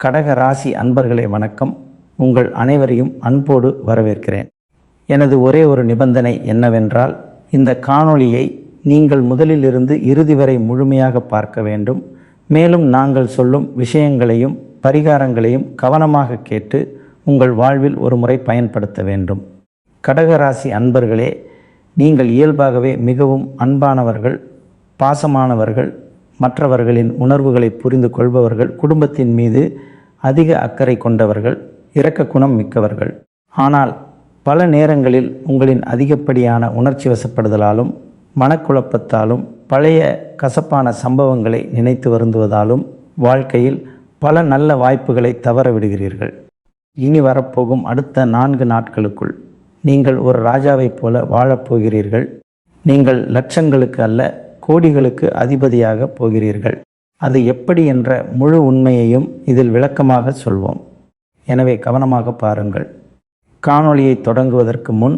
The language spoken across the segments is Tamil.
கடக ராசி அன்பர்களே வணக்கம். உங்கள் அனைவரையும் அன்போடு வரவேற்கிறேன். எனது ஒரே ஒரு நிபந்தனை என்னவென்றால், இந்த காணொளியை நீங்கள் முதலிலிருந்து இறுதி வரை முழுமையாக பார்க்க வேண்டும். மேலும் நாங்கள் சொல்லும் விஷயங்களையும் பரிகாரங்களையும் கவனமாக கேட்டு உங்கள் வாழ்வில் ஒரு முறை பயன்படுத்த வேண்டும். கடகராசி அன்பர்களே, நீங்கள் இயல்பாகவே மிகவும் அன்பானவர்கள், பாசமானவர்கள், மற்றவர்களின் உணர்வுகளை புரிந்து கொள்பவர்கள், குடும்பத்தின் மீது அதிக அக்கறை கொண்டவர்கள், இரக்க குணம் மிக்கவர்கள். ஆனால் பல நேரங்களில் உங்களின் அதிகப்படியான உணர்ச்சி வசப்படுதலாலும் மனக்குழப்பத்தாலும் பழைய கசப்பான சம்பவங்களை நினைத்து வருந்துவதாலும் வாழ்க்கையில் பல நல்ல வாய்ப்புகளை தவற விடுகிறீர்கள். இனி வரப்போகும் அடுத்த 4 நாட்களுக்குள் நீங்கள் ஒரு ராஜாவைப் போல வாழப்போகிறீர்கள். நீங்கள் லட்சங்களுக்கு அல்ல, கோடிகளுக்கு அதிபதியாக போகிறீர்கள். அது எப்படி என்ற முழு உண்மையையும் இதில் விளக்கமாக சொல்வோம். எனவே கவனமாக பாருங்கள். காணொளியை தொடங்குவதற்கு முன்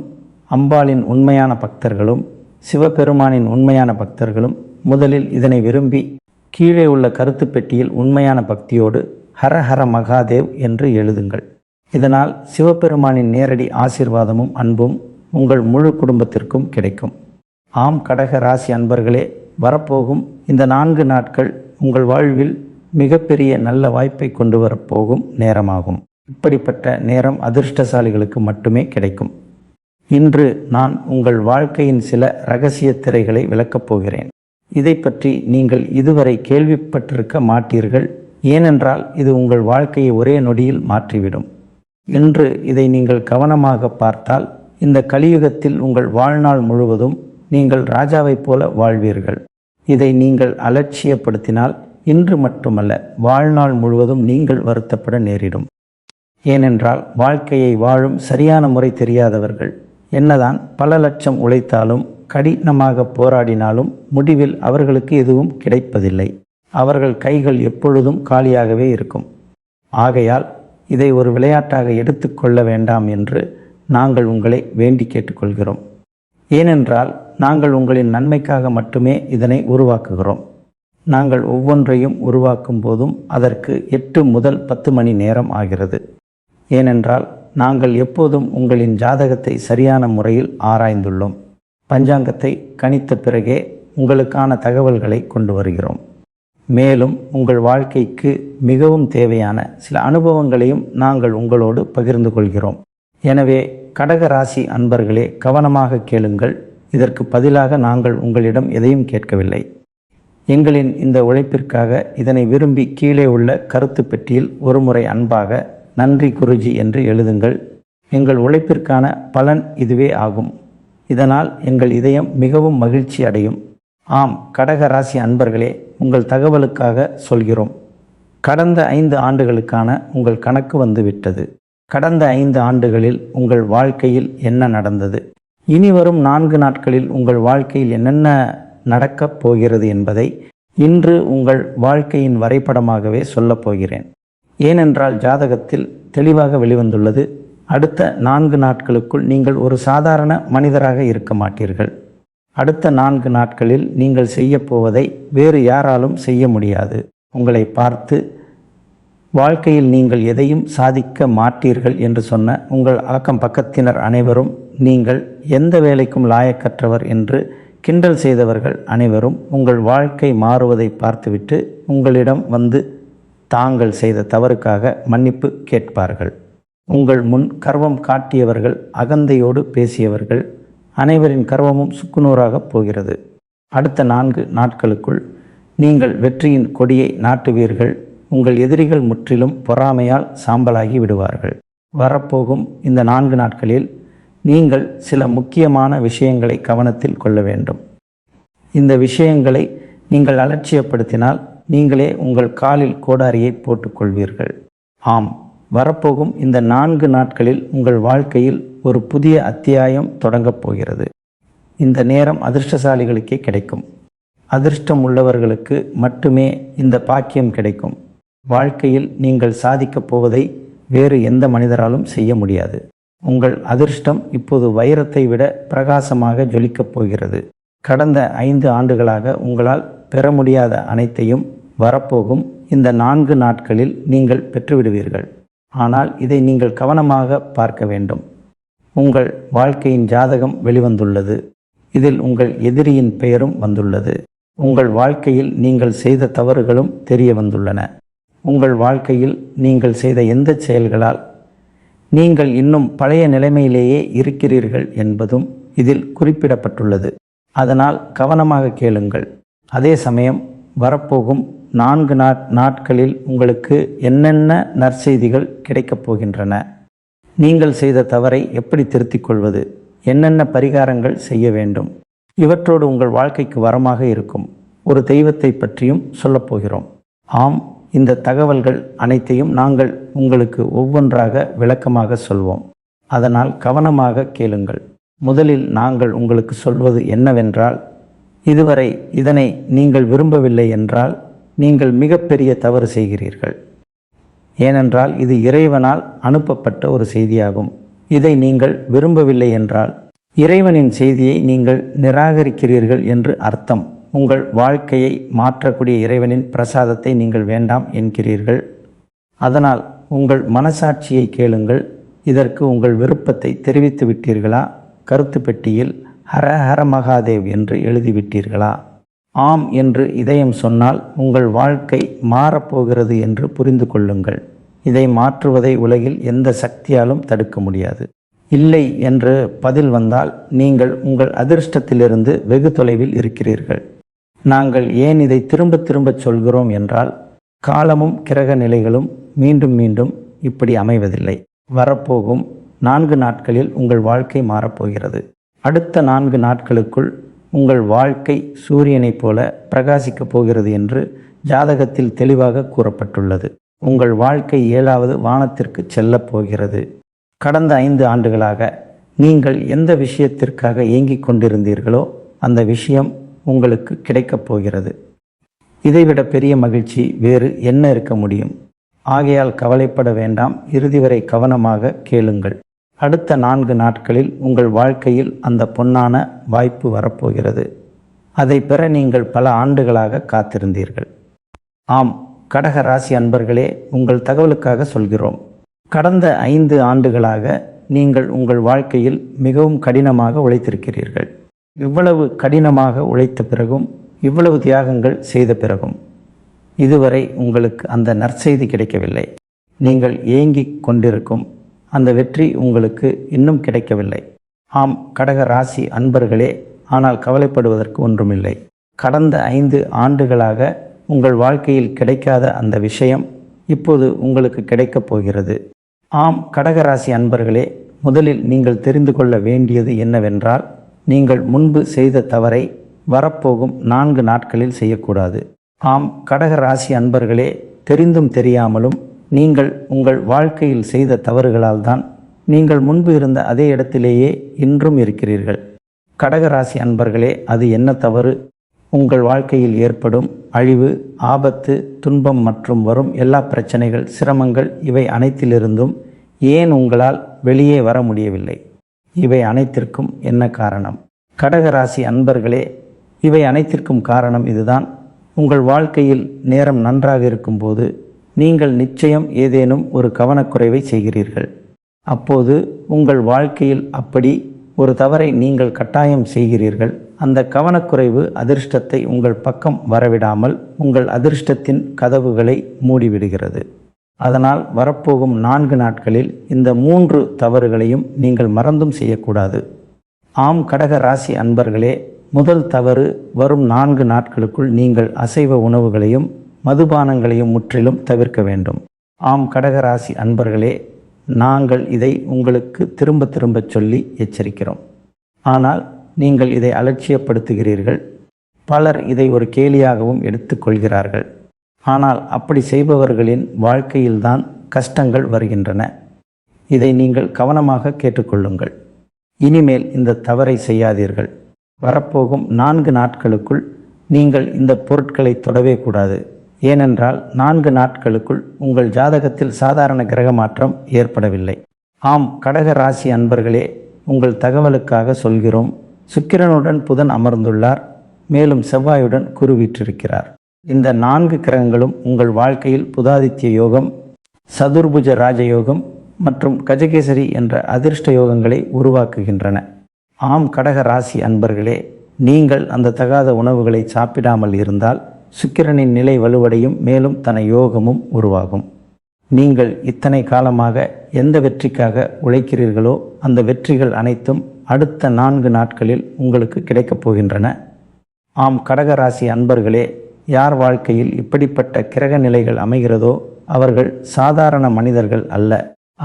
அம்பாளின் உண்மையான பக்தர்களும் சிவபெருமானின் உண்மையான பக்தர்களும் முதலில் இதனை விரும்பி கீழே உள்ள கருத்து பெட்டியில் உண்மையான பக்தியோடு ஹர ஹர மகாதேவ் என்று எழுதுங்கள். இதனால் சிவபெருமானின் நேரடி ஆசீர்வாதமும் அன்பும் உங்கள் முழு குடும்பத்திற்கும் கிடைக்கும். ஆம் கடக ராசி அன்பர்களே, வரப்போகும் இந்த 4 நாட்கள் உங்கள் வாழ்வில் மிகப்பெரிய நல்ல வாய்ப்பை கொண்டு வரப்போகும் நேரமாகும். இப்படிப்பட்ட நேரம் அதிர்ஷ்டசாலிகளுக்கு மட்டுமே கிடைக்கும். இன்று நான் உங்கள் வாழ்க்கையின் சில இரகசிய திரைகளை விளக்கப் போகிறேன். இதை பற்றி நீங்கள் இதுவரை கேள்விப்பட்டிருக்க மாட்டீர்கள். ஏனென்றால் இது உங்கள் வாழ்க்கையை ஒரே நொடியில் மாற்றிவிடும். இன்று இதை நீங்கள் கவனமாக பார்த்தால் இந்த கலியுகத்தில் உங்கள் வாழ்நாள் முழுவதும் நீங்கள் ராஜாவைப் போல வாழ்வீர்கள். இதை நீங்கள் அலட்சியப்படுத்தினால் இன்று மட்டுமல்ல, வாழ்நாள் முழுவதும் நீங்கள் வருத்தப்பட நேரிடும். ஏனென்றால் வாழ்க்கையை வாழும் சரியான முறை தெரியாதவர்கள் என்னதான் பல லட்சம் உழைத்தாலும் கடினமாக போராடினாலும் முடிவில் அவர்களுக்கு எதுவும் கிடைப்பதில்லை. அவர்கள் கைகள் எப்பொழுதும் காலியாகவே இருக்கும். ஆகையால் இதை ஒரு விளையாட்டாக எடுத்துக்கொள்ள வேண்டாம் என்று நாங்கள் உங்களை வேண்டி கேட்டுக்கொள்கிறோம். ஏனென்றால் நாங்கள் உங்களின் நன்மைக்காக மட்டுமே இதனை உருவாக்குகிறோம். நாங்கள் ஒவ்வொன்றையும் உருவாக்கும் போதும் அதற்கு 8 முதல் 10 மணி நேரம் ஆகிறது. ஏனென்றால் நாங்கள் எப்போதும் உங்களின் ஜாதகத்தை சரியான முறையில் ஆராய்ந்துள்ளோம். பஞ்சாங்கத்தை கணித்த பிறகே உங்களுக்கான தகவல்களை கொண்டு வருகிறோம். மேலும் உங்கள் வாழ்க்கைக்கு மிகவும் தேவையான சில அனுபவங்களையும் நாங்கள் உங்களோடு பகிர்ந்து கொள்கிறோம். எனவே கடக ராசி அன்பர்களே, கவனமாக கேளுங்கள். இதற்கு பதிலாக நாங்கள் உங்களிடம் எதையும் கேட்கவில்லை. எங்களின் இந்த உழைப்பிற்காக இதனை விரும்பி கீழே உள்ள கருத்து பெட்டியில் ஒரு முறை அன்பாக நன்றி குருஜி என்று எழுதுங்கள். எங்கள் உழைப்பிற்கான பலன் இதுவே ஆகும். இதனால் எங்கள் இதயம் மிகவும் மகிழ்ச்சி அடையும். ஆம் கடக ராசி அன்பர்களே, உங்கள் தகவலுக்காக சொல்கிறோம். கடந்த 5 ஆண்டுகளுக்கான உங்கள் கணக்கு வந்துவிட்டது. கடந்த 5 ஆண்டுகளில் உங்கள் வாழ்க்கையில் என்ன நடந்தது, இனி வரும் 4 நாட்களில் உங்கள் வாழ்க்கையில் என்னென்ன நடக்கப் போகிறது என்பதை இன்று உங்கள் வாழ்க்கையின் வரைபடமாகவே சொல்லப் போகிறேன். ஏனென்றால் ஜாதகத்தில் தெளிவாக வெளிவந்துள்ளது. அடுத்த 4 நாட்களுக்குள் நீங்கள் ஒரு சாதாரண மனிதராக இருக்க மாட்டீர்கள். அடுத்த 4 நாட்களில் நீங்கள் செய்ய போவதை வேறு யாராலும் செய்ய முடியாது. உங்களை பார்த்து வாழ்க்கையில் நீங்கள் எதையும் சாதிக்க மாட்டீர்கள் என்று சொன்ன உங்கள் அக்கம் பக்கத்தினர் அனைவரும், நீங்கள் எந்த வேலைக்கும் லாயக்கற்றவர் என்று கிண்டல் செய்தவர்கள் அனைவரும் உங்கள் வாழ்க்கை மாறுவதை பார்த்துவிட்டு உங்களிடம் வந்து தாங்கள் செய்த தவறுக்காக மன்னிப்பு கேட்பார்கள். உங்கள் முன் கர்வம் காட்டியவர்கள், அகந்தையோடு பேசியவர்கள் அனைவரின் கர்வமும் சுக்குநூறாகப் போகிறது. அடுத்த 4 நாட்களுக்குள் நீங்கள் வெற்றியின் கொடியை நாட்டுவீர்கள். உங்கள் எதிரிகள் முற்றிலும் பொறாமையால் சாம்பலாகி விடுவார்கள். வரப்போகும் இந்த 4 நாட்களில் நீங்கள் சில முக்கியமான விஷயங்களை கவனத்தில் கொள்ள வேண்டும். இந்த விஷயங்களை நீங்கள் அலட்சியப்படுத்தினால் நீங்களே உங்கள் காலில் கோடாரியை போட்டுக்கொள்வீர்கள். ஆம், வரப்போகும் இந்த 4 நாட்களில் உங்கள் வாழ்க்கையில் ஒரு புதிய அத்தியாயம் தொடங்கப் போகிறது. இந்த நேரம் அதிர்ஷ்டசாலிகளுக்கே கிடைக்கும். அதிர்ஷ்டம் உள்ளவர்களுக்கு மட்டுமே இந்த பாக்கியம் கிடைக்கும். வாழ்க்கையில் நீங்கள் சாதிக்கப் போவதை வேறு எந்த மனிதராலும் செய்ய முடியாது. உங்கள் அதிர்ஷ்டம் இப்போது வைரத்தை விட பிரகாசமாக ஜொலிக்கப் போகிறது. கடந்த 5 ஆண்டுகளாக உங்களால் பெற முடியாத அனைத்தையும் வரப்போகும் இந்த 4 நாட்களில் நீங்கள் பெற்றுவிடுவீர்கள். ஆனால் இதை நீங்கள் கவனமாக பார்க்க வேண்டும். உங்கள் வாழ்க்கையின் ஜாதகம் வெளிவந்துள்ளது. இதில் உங்கள் எதிரியின் பெயரும் வந்துள்ளது. உங்கள் வாழ்க்கையில் நீங்கள் செய்த தவறுகளும் தெரிய வந்துள்ளன. உங்கள் வாழ்க்கையில் நீங்கள் செய்த எந்த செயல்களால் நீங்கள் இன்னும் பழைய நிலைமையிலேயே இருக்கிறீர்கள் என்பதும் இதில் குறிப்பிடப்பட்டுள்ளது. அதனால் கவனமாக கேளுங்கள். அதே சமயம் வரப்போகும் 4 நாட்களில் உங்களுக்கு என்னென்ன நற்செய்திகள் கிடைக்கப் போகின்றன, நீங்கள் செய்த தவறை எப்படி திருத்திக் கொள்வது, என்னென்ன பரிகாரங்கள் செய்ய வேண்டும், இவற்றோடு உங்கள் வாழ்க்கைக்கு வரமாக இருக்கும் ஒரு தெய்வத்தை பற்றியும் சொல்லப்போகிறோம். ஆம், இந்த தகவல்கள் அனைத்தையும் நாங்கள் உங்களுக்கு ஒவ்வொன்றாக விளக்கமாக சொல்வோம். அதனால் கவனமாக கேளுங்கள். முதலில் நாங்கள் உங்களுக்கு சொல்வது என்னவென்றால், இதுவரை இதனை நீங்கள் விரும்பவில்லை என்றால் நீங்கள் மிகப்பெரிய தவறு செய்கிறீர்கள். ஏனென்றால் இது இறைவனால் அனுப்பப்பட்ட ஒரு செய்தியாகும். இதை நீங்கள் விரும்பவில்லை என்றால் இறைவனின் செய்தியை நீங்கள் நிராகரிக்கிறீர்கள் என்று அர்த்தம். உங்கள் வாழ்க்கையை மாற்றக்கூடிய இறைவனின் பிரசாதத்தை நீங்கள் வேண்டாம் என்கிறீர்கள். அதனால் உங்கள் மனசாட்சியை கேளுங்கள். இதற்கு உங்கள் விருப்பத்தை தெரிவித்து விட்டீர்களா? கருத்து பெட்டியில் ஹர ஹர மகாதேவ் என்று எழுதிவிட்டீர்களா? ஆம் என்று இதயம் சொன்னால் உங்கள் வாழ்க்கை மாறப்போகிறது என்று புரிந்து கொள்ளுங்கள். இதை மாற்றுவதை உலகில் எந்த சக்தியாலும் தடுக்க முடியாது. இல்லை என்று பதில் வந்தால் நீங்கள் உங்கள் அதிர்ஷ்டத்திலிருந்து வெகு தொலைவில் இருக்கிறீர்கள். நாங்கள் ஏன் இதை திரும்ப திரும்ப சொல்கிறோம் என்றால், காலமும் கிரக நிலைகளும் மீண்டும் மீண்டும் இப்படி அமைவதில்லை. வரப்போகும் 4 நாட்களில் உங்கள் வாழ்க்கை மாறப்போகிறது. அடுத்த 4 நாட்களுக்குள் உங்கள் வாழ்க்கை சூரியனைப் போல பிரகாசிக்கப் போகிறது என்று ஜாதகத்தில் தெளிவாக கூறப்பட்டுள்ளது. உங்கள் வாழ்க்கை 7வது வானத்திற்கு செல்லப் போகிறது. கடந்த 5 ஆண்டுகளாக நீங்கள் எந்த விஷயத்திற்காக ஏங்கிக் கொண்டிருந்தீர்களோ அந்த விஷயம் உங்களுக்கு கிடைக்கப் போகிறது. இதைவிட பெரிய மகிழ்ச்சி வேறு என்ன இருக்க முடியும்? ஆகையால் கவலைப்பட வேண்டாம். இறுதி வரை கவனமாக கேளுங்கள். அடுத்த 4 நாட்களில் உங்கள் வாழ்க்கையில் அந்த பொன்னான வாய்ப்பு வரப்போகிறது. அதை பெற நீங்கள் பல ஆண்டுகளாக காத்திருந்தீர்கள். ஆம், கடக ராசி அன்பர்களே, உங்கள் தகவலுக்காக சொல்கிறோம். கடந்த 5 ஆண்டுகளாக நீங்கள் உங்கள் வாழ்க்கையில் மிகவும் கடினமாக உழைத்திருக்கிறீர்கள். இவ்வளவு கடினமாக உழைத்த பிறகும், இவ்வளவு தியாகங்கள் செய்த பிறகும் இதுவரை உங்களுக்கு அந்த நற்செய்தி கிடைக்கவில்லை. நீங்கள் ஏங்கிக் கொண்டிருக்கும் அந்த வெற்றி உங்களுக்கு இன்னும் கிடைக்கவில்லை. ஆம், கடக ராசி அன்பர்களே, ஆனால் கவலைப்படுவதற்கு ஒன்றுமில்லை. கடந்த 5 ஆண்டுகளாக உங்கள் வாழ்க்கையில் கிடைக்காத அந்த விஷயம் இப்போது உங்களுக்கு கிடைக்கப் போகிறது. ஆம், கடகராசி அன்பர்களே, முதலில் நீங்கள் தெரிந்து கொள்ள வேண்டியது என்னவென்றால், நீங்கள் முன்பு செய்த தவறை வரப்போகும் 4 நாட்களில் செய்யக்கூடாது. ஆம், கடகராசி அன்பர்களே, தெரிந்தும் தெரியாமலும் நீங்கள் உங்கள் வாழ்க்கையில் செய்த தவறுகளால் தான் நீங்கள் முன்பு இருந்த அதே இடத்திலேயே இன்றும் இருக்கிறீர்கள். கடகராசி அன்பர்களே, அது என்ன தவறு? உங்கள் வாழ்க்கையில் ஏற்படும் அழிவு, ஆபத்து, துன்பம் மற்றும் வரும் எல்லா பிரச்சனைகள், சிரமங்கள், இவை அனைத்திலிருந்தும் ஏன் உங்களால் வெளியே வர முடியவில்லை? இவை அனைத்திற்கும் என்ன காரணம்? கடகராசி அன்பர்களே, இவை அனைத்திற்கும் காரணம் இதுதான். உங்கள் வாழ்க்கையில் நேரம் நன்றாக இருக்கும்போது நீங்கள் நிச்சயம் ஏதேனும் ஒரு கவனக்குறைவை செய்கிறீர்கள். அப்போது உங்கள் வாழ்க்கையில் அப்படி ஒரு தவறை நீங்கள் கட்டாயம் செய்கிறீர்கள். அந்த கவனக்குறைவு அதிர்ஷ்டத்தை உங்கள் பக்கம் வரவிடாமல் உங்கள் அதிர்ஷ்டத்தின் கதவுகளை மூடிவிடுகிறது. அதனால் வரப்போகும் 4 நாட்களில் இந்த 3 தவறுகளையும் நீங்கள் மறந்தும் செய்யக்கூடாது. ஆம், கடக ராசி அன்பர்களே, முதல் தவறு, வரும் 4 நாட்களுக்குள் நீங்கள் அசைவ உணவுகளையும் மதுபானங்களையும் முற்றிலும் தவிர்க்க வேண்டும். ஆம், கடகராசி அன்பர்களே, நாங்கள் இதை உங்களுக்கு திரும்ப திரும்ப சொல்லி எச்சரிக்கிறோம். ஆனால் நீங்கள் இதை அலட்சியப்படுத்துகிறீர்கள். பலர் இதை ஒரு கேலியாகவும் எடுத்துக்கொள்கிறார்கள். ஆனால் அப்படி செய்பவர்களின் வாழ்க்கையில்தான் கஷ்டங்கள் வருகின்றன. இதை நீங்கள் கவனமாக கேட்டுக்கொள்ளுங்கள். இனிமேல் இந்த தவறை செய்யாதீர்கள். வரப்போகும் 4 நாட்களுக்குள் நீங்கள் இந்த பொருட்களை தொடவே கூடாது. ஏனென்றால் 4 நாட்களுக்குள் உங்கள் ஜாதகத்தில் சாதாரண கிரக மாற்றம் ஏற்படவில்லை. ஆம், கடக ராசி அன்பர்களே, உங்கள் தகவலுக்காக சொல்கிறோம். சுக்கிரனுடன் புதன் அமர்ந்துள்ளார். மேலும் செவ்வாயுடன் குரு வீற்றிருக்கிறார். இந்த 4 கிரகங்களும் உங்கள் வாழ்க்கையில் புதாதித்ய யோகம், சதுர்புஜ ராஜயோகம் மற்றும் கஜகேசரி என்ற அதிர்ஷ்ட யோகங்களை உருவாக்குகின்றன. ஆம் கடக ராசி அன்பர்களே, நீங்கள் அந்த தகாத உணவுகளை சாப்பிடாமல் இருந்தால் சுக்கிரனின் நிலை வலுவடையும், மேலும் தன யோகமும் உருவாகும். நீங்கள் இத்தனை காலமாக எந்த வெற்றிக்காக உழைக்கிறீர்களோ அந்த வெற்றிகள் அனைத்தும் அடுத்த 4 நாட்களில் உங்களுக்கு கிடைக்கப் போகின்றன. ஆம் கடகராசி அன்பர்களே, யார் வாழ்க்கையில் இப்படிப்பட்ட கிரக நிலைகள் அமைகிறதோ அவர்கள் சாதாரண மனிதர்கள் அல்ல,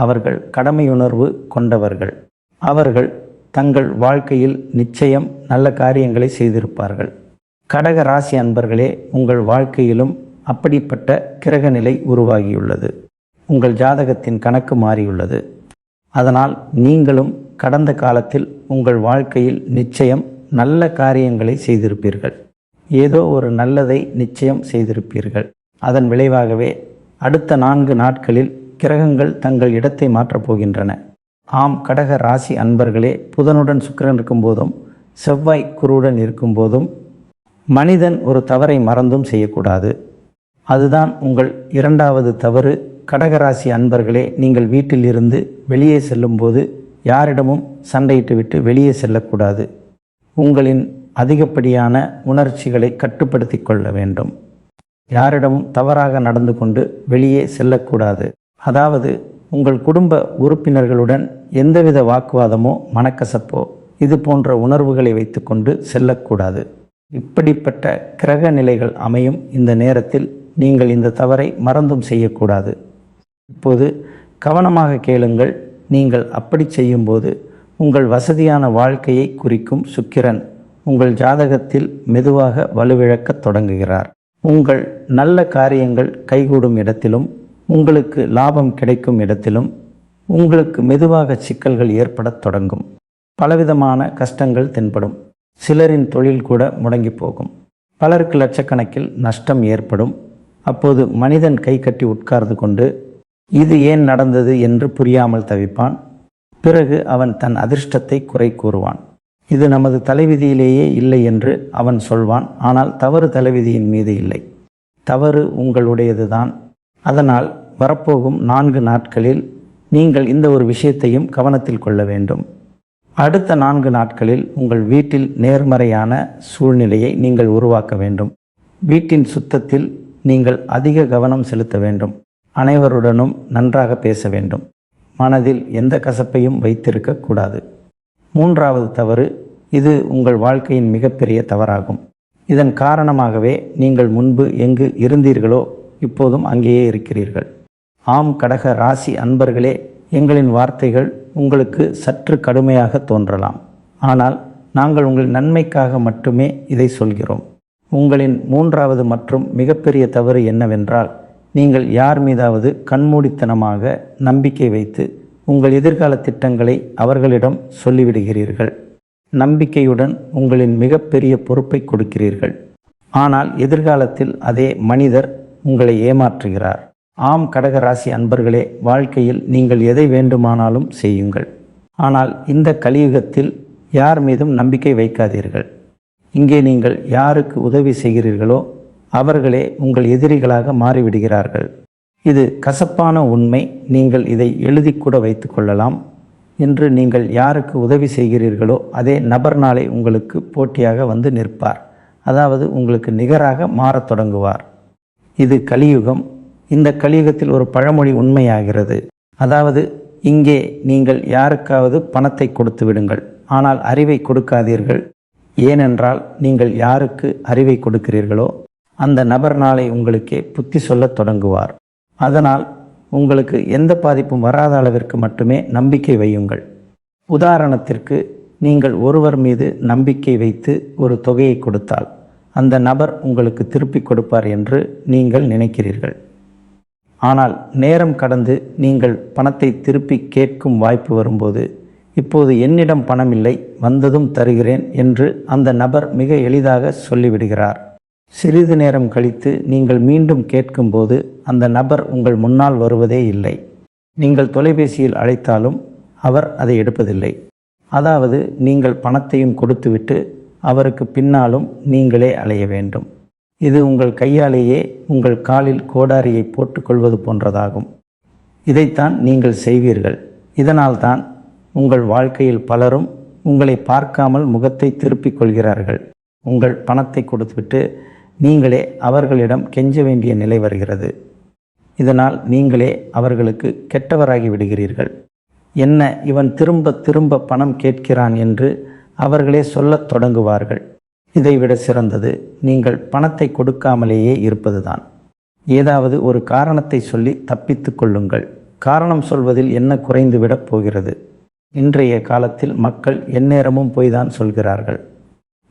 அவர்கள் கடமையுணர்வு கொண்டவர்கள். அவர்கள் தங்கள் வாழ்க்கையில் நிச்சயம் நல்ல காரியங்களை செய்திருப்பார்கள். கடக ராசி அன்பர்களே, உங்கள் வாழ்க்கையிலும் அப்படிப்பட்ட கிரகநிலை உருவாகியுள்ளது. உங்கள் ஜாதகத்தின் கணக்கு மாறியுள்ளது. அதனால் நீங்களும் கடந்த காலத்தில் உங்கள் வாழ்க்கையில் நிச்சயம் நல்ல காரியங்களை செய்திருப்பீர்கள். ஏதோ ஒரு நல்லதை நிச்சயம் செய்திருப்பீர்கள். அதன் விளைவாகவே அடுத்த 4 நாட்களில் கிரகங்கள் தங்கள் இடத்தை மாற்றப் போகின்றன. ஆம் கடக ராசி அன்பர்களே, புதனுடன் சுக்கிரன் இருக்கும்போதும் செவ்வாய் குருவுடன் இருக்கும்போதும் மனிதன் ஒரு தவறை மறந்தும் செய்யக்கூடாது. அதுதான் உங்கள் 2வது தவறு. கடகராசி அன்பர்களே, நீங்கள் வீட்டில் இருந்து வெளியே செல்லும்போது யாரிடமும் சண்டையிட்டு விட்டு வெளியே செல்லக்கூடாது. உங்களின் அதிகப்படியான உணர்ச்சிகளை கட்டுப்படுத்தி கொள்ள வேண்டும். யாரிடமும் தவறாக நடந்து கொண்டு வெளியே செல்லக்கூடாது. அதாவது உங்கள் குடும்ப உறுப்பினர்களுடன் எந்தவித வாக்குவாதமோ மனக்கசப்போ இது போன்ற உணர்வுகளை வைத்துக்கொண்டு செல்லக்கூடாது. இப்படிப்பட்ட கிரக நிலைகள் அமையும் இந்த நேரத்தில் நீங்கள் இந்த தவறை மறந்தும் செய்யக்கூடாது. இப்போது கவனமாக கேளுங்கள். நீங்கள் அப்படி செய்யும்போது உங்கள் வசதியான வாழ்க்கையை குறிக்கும் சுக்கிரன் உங்கள் ஜாதகத்தில் மெதுவாக வலுவிழக்கத் தொடங்குகிறார். உங்கள் நல்ல காரியங்கள் கைகூடும் இடத்திலும் உங்களுக்கு லாபம் கிடைக்கும் இடத்திலும் உங்களுக்கு மெதுவாக சிக்கல்கள் ஏற்படத் தொடங்கும். பலவிதமான கஷ்டங்கள் தென்படும். சிலரின் தொழில் கூட முடங்கி போகும். பலருக்கு லட்சக்கணக்கில் நஷ்டம் ஏற்படும். அப்போது மனிதன் கை கட்டி உட்கார்ந்து கொண்டு இது ஏன் நடந்தது என்று புரியாமல் தவிப்பான். பிறகு அவன் தன் அதிர்ஷ்டத்தை குறை கூறுவான். இது நமது தலைவிதியிலேயே இல்லை என்று அவன் சொல்வான். ஆனால் தவறு தலைவிதியின் மீது இல்லை, தவறு உங்களுடையதுதான். அதனால் வரப்போகும் 4 நாட்களில் நீங்கள் இந்த ஒரு விஷயத்தையும் கவனத்தில் கொள்ள வேண்டும். அடுத்த 4 நாட்களில் உங்கள் வீட்டில் நேர்மறையான சூழ்நிலையை நீங்கள் உருவாக்க வேண்டும். வீட்டின் சுத்தத்தில் நீங்கள் அதிக கவனம் செலுத்த வேண்டும். அனைவருடனும் நன்றாக பேச வேண்டும். மனதில் எந்த கசப்பையும் வைத்திருக்கக்கூடாது. 3வது தவறு, இது உங்கள் வாழ்க்கையின் மிகப்பெரிய தவறாகும். இதன் காரணமாகவே நீங்கள் முன்பு எங்கு இருந்தீர்களோ இப்போதும் அங்கேயே இருக்கிறீர்கள். ஆம் கடக ராசி அன்பர்களே, எங்களின் வார்த்தைகள் உங்களுக்கு சற்று கடுமையாக தோன்றலாம். ஆனால் நாங்கள் உங்கள் நன்மைக்காக மட்டுமே இதை சொல்கிறோம். உங்களின் 3வது மற்றும் மிகப்பெரிய தவறு என்னவென்றால், நீங்கள் யார் மீதாவது கண்மூடித்தனமாக நம்பிக்கை வைத்து உங்கள் எதிர்கால திட்டங்களை அவர்களிடம் சொல்லிவிடுகிறீர்கள். நம்பிக்கையுடன் உங்களின் மிகப்பெரிய பொறுப்பை கொடுக்கிறீர்கள். ஆனால் எதிர்காலத்தில் அதே மனிதர் உங்களை ஏமாற்றுகிறார். ஆம் கடகராசி அன்பர்களே, வாழ்க்கையில் நீங்கள் எதை வேண்டுமானாலும் செய்யுங்கள். ஆனால் இந்த கலியுகத்தில் யார் மீதும் நம்பிக்கை வைக்காதீர்கள். இங்கே நீங்கள் யாருக்கு உதவி செய்கிறீர்களோ அவர்களே உங்கள் எதிரிகளாக மாறிவிடுகிறார்கள். இது கசப்பான உண்மை. நீங்கள் இதை எழுதி கூட வைத்து கொள்ளலாம். என்று நீங்கள் யாருக்கு உதவி செய்கிறீர்களோ அதே நபர் நாளை உங்களுக்கு போட்டியாக வந்து நிற்பார். அதாவது உங்களுக்கு நிகராக மாறத் தொடங்குவார். இது கலியுகம். இந்த கலியுகத்தில் ஒரு பழமொழி உண்மையாகிறது. அதாவது, இங்கே நீங்கள் யாருக்காவது பணத்தை கொடுத்து விடுங்கள், ஆனால் அறிவை கொடுக்காதீர்கள். ஏனென்றால் நீங்கள் யாருக்கு அறிவை கொடுக்கிறீர்களோ அந்த நபர் நாளை உங்களுக்கே புத்தி சொல்லத் தொடங்குவார். அதனால் உங்களுக்கு எந்த பாதிப்பும் வராத அளவிற்கு மட்டுமே நம்பிக்கை வையுங்கள். உதாரணத்திற்கு, நீங்கள் ஒருவர் மீது நம்பிக்கை வைத்து ஒரு தொகையை கொடுத்தால் அந்த நபர் உங்களுக்கு திருப்பி கொடுப்பார் என்று நீங்கள் நினைக்கிறீர்கள். ஆனால் நேரம் கடந்து நீங்கள் பணத்தை திருப்பி கேட்கும் வாய்ப்பு வரும்போது, இப்போது என்னிடம் பணம் இல்லை, வந்ததும் தருகிறேன் என்று அந்த நபர் மிக எளிதாக சொல்லிவிடுகிறார். சிறிது நேரம் கழித்து நீங்கள் மீண்டும் கேட்கும்போது அந்த நபர் உங்கள் முன்னால் வருவதே இல்லை. நீங்கள் தொலைபேசியில் அழைத்தாலும் அவர் அதை எடுப்பதில்லை. அதாவது நீங்கள் பணத்தையும் கொடுத்துவிட்டு அவருக்கு பின்னாலும் நீங்களே அலைய வேண்டும். இது உங்கள் கையாலேயே உங்கள் காலில் கோடாரியை போட்டுக்கொள்வது போன்றதாகும். இதைத்தான் நீங்கள் செய்வீர்கள். இதனால்தான் உங்கள் வாழ்க்கையில் பலரும் உங்களை பார்க்காமல் முகத்தை திருப்பிக் கொள்கிறார்கள். உங்கள் பணத்தை கொடுத்துவிட்டு நீங்களே அவர்களிடம் கெஞ்ச வேண்டிய நிலை வருகிறது. இதனால் நீங்களே அவர்களுக்கு கெட்டவராகி விடுகிறீர்கள். என்ன, இவன் திரும்ப திரும்ப பணம் கேட்கிறான் என்று அவர்களே சொல்லத் தொடங்குவார்கள். இதைவிட சிறந்தது நீங்கள் பணத்தை கொடுக்காமலேயே இருப்பதுதான். ஏதாவது ஒரு காரணத்தை சொல்லி தப்பித்து கொள்ளுங்கள். காரணம் சொல்வதில் என்ன குறைந்துவிடப் போகிறது? இன்றைய காலத்தில் மக்கள் எந்நேரமும் பொய் தான் சொல்கிறார்கள்.